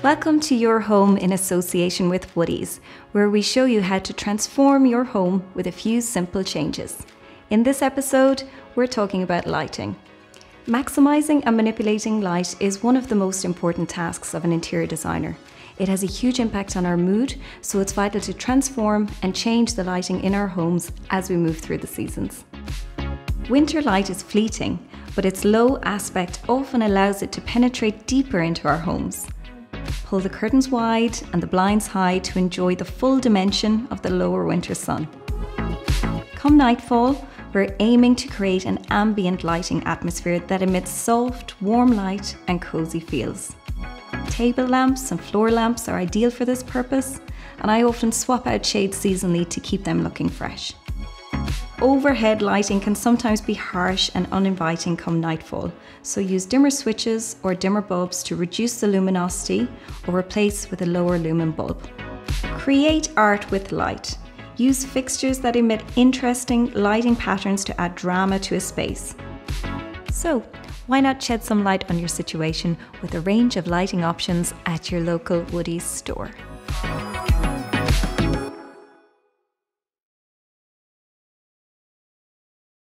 Welcome to your home in association with Woodie's, where we show you how to transform your home with a few simple changes. In this episode, we're talking about lighting. Maximizing and manipulating light is one of the most important tasks of an interior designer. It has a huge impact on our mood, so it's vital to transform and change the lighting in our homes as we move through the seasons. Winter light is fleeting, but its low aspect often allows it to penetrate deeper into our homes. Pull the curtains wide and the blinds high to enjoy the full dimension of the lower winter sun. Come nightfall, we're aiming to create an ambient lighting atmosphere that emits soft, warm light and cozy feels. Table lamps and floor lamps are ideal for this purpose, and I often swap out shades seasonally to keep them looking fresh. Overhead lighting can sometimes be harsh and uninviting come nightfall, so use dimmer switches or dimmer bulbs to reduce the luminosity or replace with a lower lumen bulb. Create art with light. Use fixtures that emit interesting lighting patterns to add drama to a space. So, why not shed some light on your situation with a range of lighting options at your local Woodie's store?